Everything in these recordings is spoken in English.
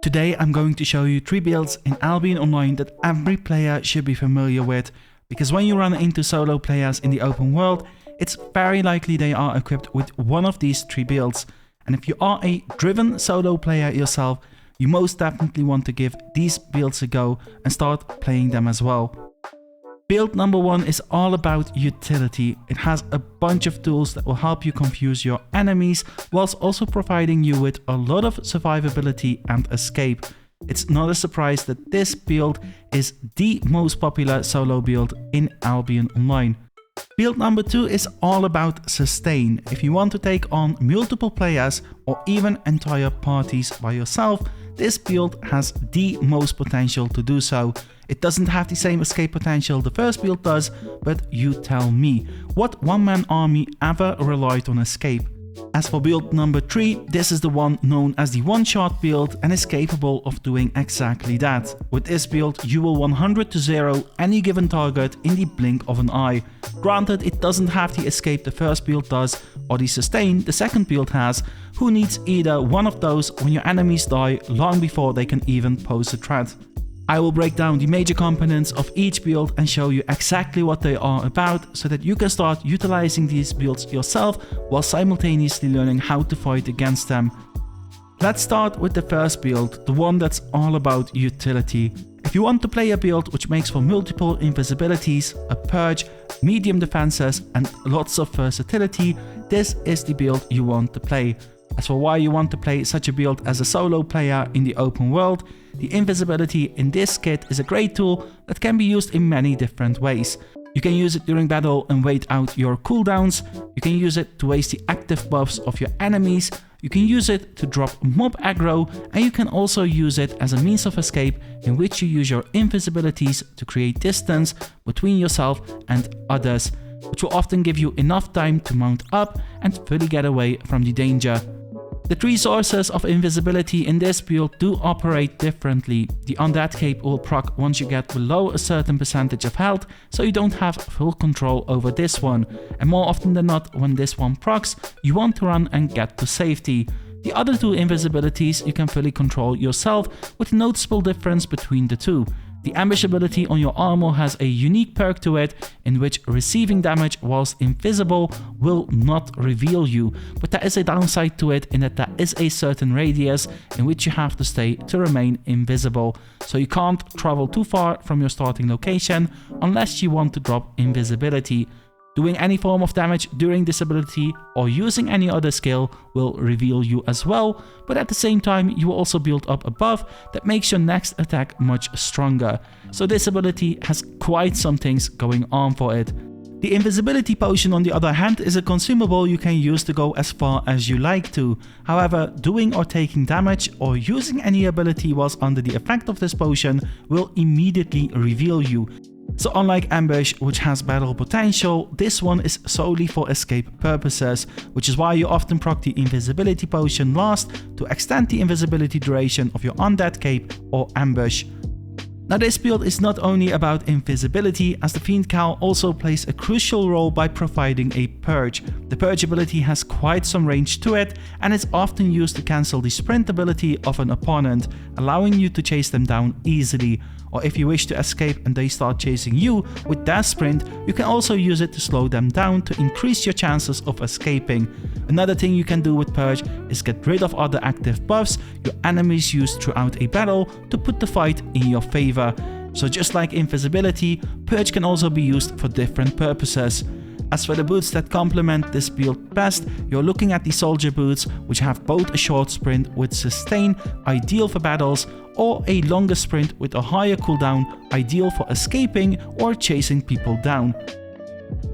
Today I'm going to show you 3 builds in Albion Online that every player should be familiar with, because when you run into solo players in the open world, it's very likely they are equipped with one of these 3 builds. And if you are a driven solo player yourself, you most definitely want to give these builds a go and start playing them as well. Build number 1 is all about utility. It has a bunch of tools that will help you confuse your enemies, whilst also providing you with a lot of survivability and escape. It's not a surprise that this build is the most popular solo build in Albion Online. Build number 2 is all about sustain. If you want to take on multiple players or even entire parties by yourself, this build has the most potential to do so. It doesn't have the same escape potential the first build does, but you tell me, what one-man army ever relied on escape? As for build number 3, this is the one known as the one-shot build and is capable of doing exactly that. With this build, you will 100 to 0 any given target in the blink of an eye. Granted, it doesn't have the escape the first build does, or the sustain the second build has, who needs either one of those when your enemies die long before they can even pose a threat. I will break down the major components of each build and show you exactly what they are about, so that you can start utilizing these builds yourself while simultaneously learning how to fight against them. Let's start with the first build, the one that's all about utility. If you want to play a build which makes for multiple invisibilities, a purge, medium defenses and lots of versatility, this is the build you want to play. As for why you want to play such a build as a solo player in the open world, the invisibility in this kit is a great tool that can be used in many different ways. You can use it during battle and wait out your cooldowns, you can use it to waste the active buffs of your enemies, you can use it to drop mob aggro, and you can also use it as a means of escape in which you use your invisibilities to create distance between yourself and others, which will often give you enough time to mount up and fully get away from the danger. The 3 sources of invisibility in this build do operate differently. The Undead Cape will proc once you get below a certain percentage of health, so you don't have full control over this one. And more often than not, when this one procs, you want to run and get to safety. The other 2 invisibilities you can fully control yourself, with a noticeable difference between the 2. The ambush ability on your armor has a unique perk to it, in which receiving damage whilst invisible will not reveal you, but there is a downside to it in that there is a certain radius in which you have to stay to remain invisible, so you can't travel too far from your starting location unless you want to drop invisibility. Doing any form of damage during this ability or using any other skill will reveal you as well, but at the same time you will also build up a buff that makes your next attack much stronger. So this ability has quite some things going on for it. The invisibility potion on the other hand is a consumable you can use to go as far as you like to. However, doing or taking damage or using any ability whilst under the effect of this potion will immediately reveal you. So unlike Ambush, which has battle potential, this one is solely for escape purposes, which is why you often proc the invisibility potion last to extend the invisibility duration of your Undead Cape or Ambush. Now this build is not only about invisibility, as the Fiend Cowl also plays a crucial role by providing a purge. The purge ability has quite some range to it, and is often used to cancel the sprint ability of an opponent, allowing you to chase them down easily. Or if you wish to escape and they start chasing you with their sprint, you can also use it to slow them down to increase your chances of escaping. Another thing you can do with Purge is get rid of other active buffs your enemies use throughout a battle to put the fight in your favor. So just like invisibility, Purge can also be used for different purposes. As for the boots that complement this build best, you're looking at the soldier boots, which have both a short sprint with sustain, ideal for battles, or a longer sprint with a higher cooldown, ideal for escaping or chasing people down.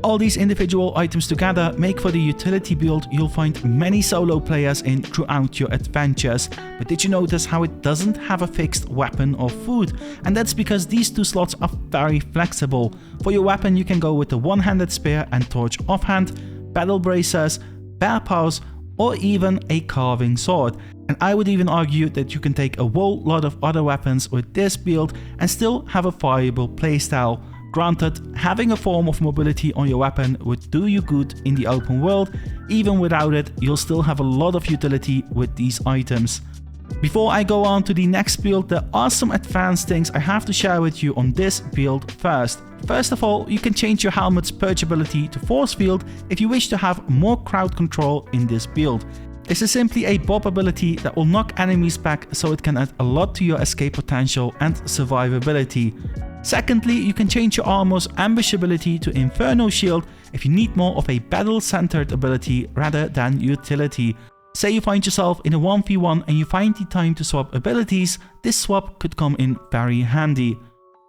All these individual items together make for the utility build you'll find many solo players in throughout your adventures. But did you notice how it doesn't have a fixed weapon or food? And that's because these 2 slots are very flexible. For your weapon you can go with the one-handed spear and torch offhand, battle bracers, bear paws, or even a carving sword. And I would even argue that you can take a whole lot of other weapons with this build and still have a viable playstyle. Granted, having a form of mobility on your weapon would do you good in the open world. Even without it, you'll still have a lot of utility with these items. Before I go on to the next build, there are some advanced things I have to share with you on this build first. First of all, you can change your helmet's purgeability to force field if you wish to have more crowd control in this build. This is simply a bob ability that will knock enemies back, so it can add a lot to your escape potential and survivability. Secondly, you can change your armor's ambush ability to Inferno Shield if you need more of a battle-centered ability rather than utility. Say you find yourself in a 1v1 and you find the time to swap abilities, this swap could come in very handy.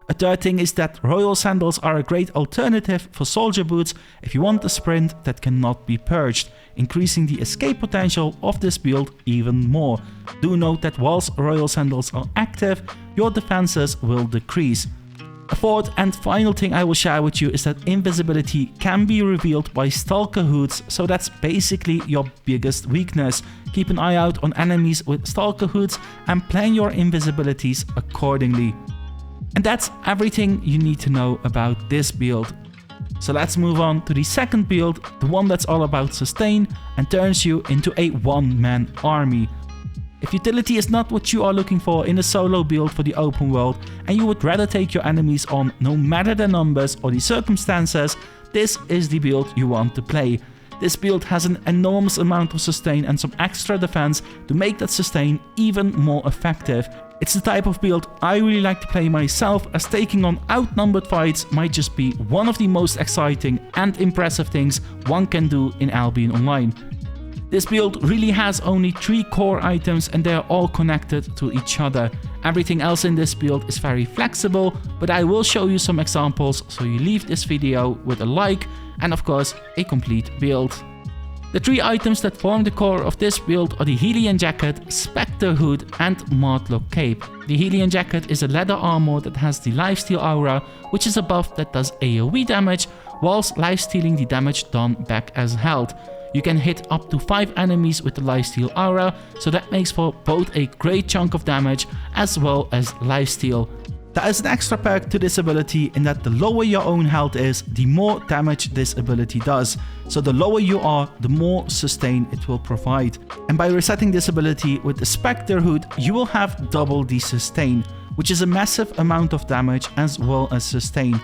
A third thing is that Royal Sandals are a great alternative for soldier boots if you want a sprint that cannot be purged, increasing the escape potential of this build even more. Do note that whilst Royal Sandals are active, your defenses will decrease. A fourth and final thing I will share with you is that invisibility can be revealed by Stalker hoods, so that's basically your biggest weakness. Keep an eye out on enemies with Stalker hoods and plan your invisibilities accordingly. And that's everything you need to know about this build. So let's move on to the second build, the one that's all about sustain and turns you into a one-man army. If utility is not what you are looking for in a solo build for the open world and you would rather take your enemies on no matter the numbers or the circumstances, this is the build you want to play. This build has an enormous amount of sustain and some extra defense to make that sustain even more effective. It's the type of build I really like to play myself, as taking on outnumbered fights might just be one of the most exciting and impressive things one can do in Albion Online. This build really has only 3 core items and they are all connected to each other. Everything else in this build is very flexible, but I will show you some examples, so you leave this video with a like and of course a complete build. The 3 items that form the core of this build are the Helion Jacket, Spectre Hood and Martlock Cape. The Helion Jacket is a leather armor that has the Lifesteal aura, which is a buff that does AoE damage, whilst lifestealing the damage done back as health. You can hit up to 5 enemies with the Lifesteal aura, so that makes for both a great chunk of damage as well as lifesteal. There is an extra perk to this ability in that the lower your own health is, the more damage this ability does. So the lower you are, the more sustain it will provide. And by resetting this ability with the Spectre Hood, you will have double the sustain, which is a massive amount of damage as well as sustain.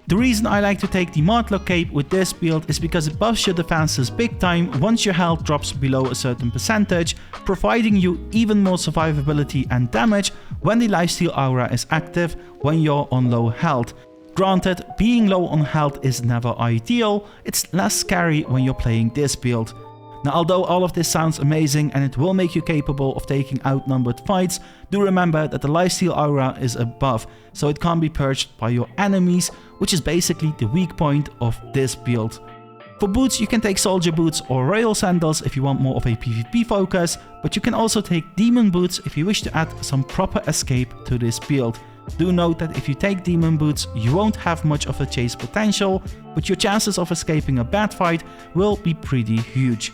The reason I like to take the Martlock Cape with this build is because it buffs your defenses big time once your health drops below a certain percentage, providing you even more survivability and damage when the Lifesteal aura is active when you're on low health. Granted, being low on health is never ideal, it's less scary when you're playing this build. Now, although all of this sounds amazing and it will make you capable of taking outnumbered fights, do remember that the Lifesteal aura is a buff, so it can't be purged by your enemies, which is basically the weak point of this build. For boots, you can take Soldier Boots or Royal Sandals if you want more of a PvP focus, but you can also take Demon Boots if you wish to add some proper escape to this build. Do note that if you take Demon Boots, you won't have much of a chase potential, but your chances of escaping a bad fight will be pretty huge.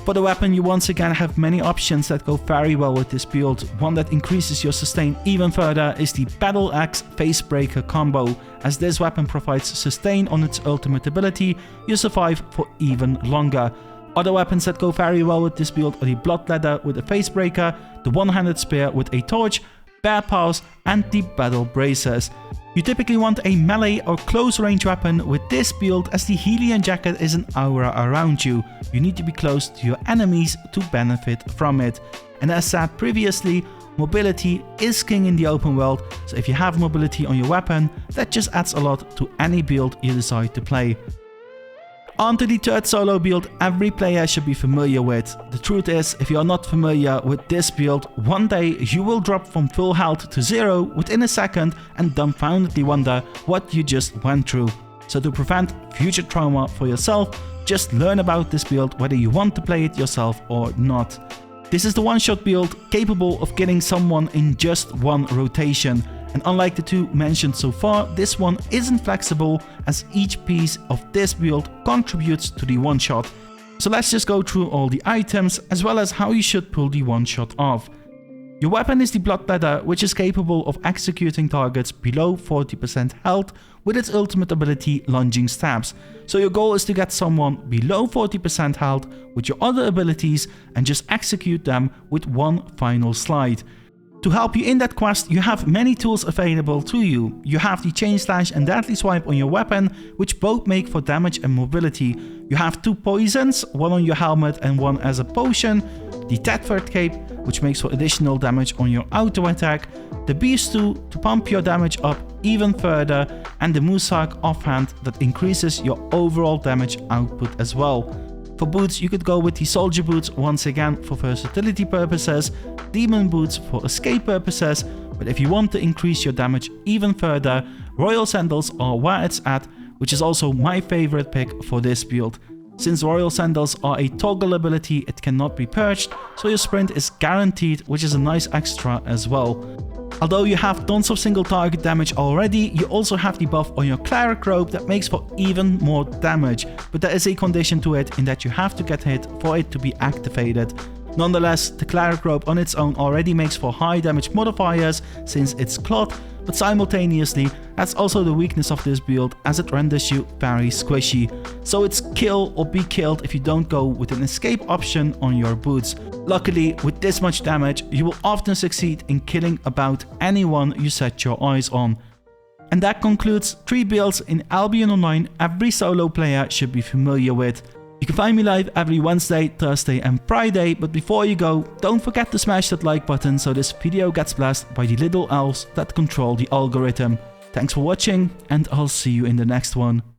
For the weapon, you once again have many options that go very well with this build. One that increases your sustain even further is the Battle Axe Facebreaker combo. As this weapon provides sustain on its ultimate ability, you survive for even longer. Other weapons that go very well with this build are the Bloodleather with a Facebreaker, the One-Handed Spear with a Torch, Bear Paws and the Battle Bracers. You typically want a melee or close range weapon with this build, as the Helion Jacket is an aura around you. You need to be close to your enemies to benefit from it. And as said previously, mobility is king in the open world, so if you have mobility on your weapon, that just adds a lot to any build you decide to play. On to the third solo build every player should be familiar with. The truth is, if you are not familiar with this build, one day you will drop from full health to 0 within a second and dumbfoundedly wonder what you just went through. So to prevent future trauma for yourself, just learn about this build whether you want to play it yourself or not. This is the one-shot build capable of killing someone in just one rotation. And unlike the 2 mentioned so far, this one isn't flexible, as each piece of this build contributes to the one-shot. So let's just go through all the items as well as how you should pull the one-shot off. Your weapon is the Bloodleather, which is capable of executing targets below 40% health with its ultimate ability Lunging Stabs. So your goal is to get someone below 40% health with your other abilities and just execute them with one final slide. To help you in that quest, you have many tools available to you. You have the Chain Slash and Deadly Swipe on your weapon, which both make for damage and mobility. You have 2 poisons, one on your helmet and one as a potion. The Tedford Cape, which makes for additional damage on your auto attack. The Beast 2 to pump your damage up even further. And the Musak Offhand that increases your overall damage output as well. For boots, you could go with the Soldier Boots once again for versatility purposes, Demon Boots for escape purposes, but if you want to increase your damage even further, Royal Sandals are where it's at, which is also my favorite pick for this build. Since Royal Sandals are a toggle ability, it cannot be purged, so your sprint is guaranteed, which is a nice extra as well. Although you have tons of single target damage already, you also have the buff on your Cleric Robe that makes for even more damage, but there is a condition to it in that you have to get hit for it to be activated. Nonetheless, the Cleric Robe on its own already makes for high damage modifiers since it's cloth, but simultaneously that's also the weakness of this build as it renders you very squishy. So it's kill or be killed if you don't go with an escape option on your boots. Luckily, with this much damage, you will often succeed in killing about anyone you set your eyes on. And that concludes 3 builds in Albion Online every solo player should be familiar with. You can find me live every Wednesday, Thursday and Friday, but before you go, don't forget to smash that like button so this video gets blessed by the little elves that control the algorithm. Thanks for watching, and I'll see you in the next one.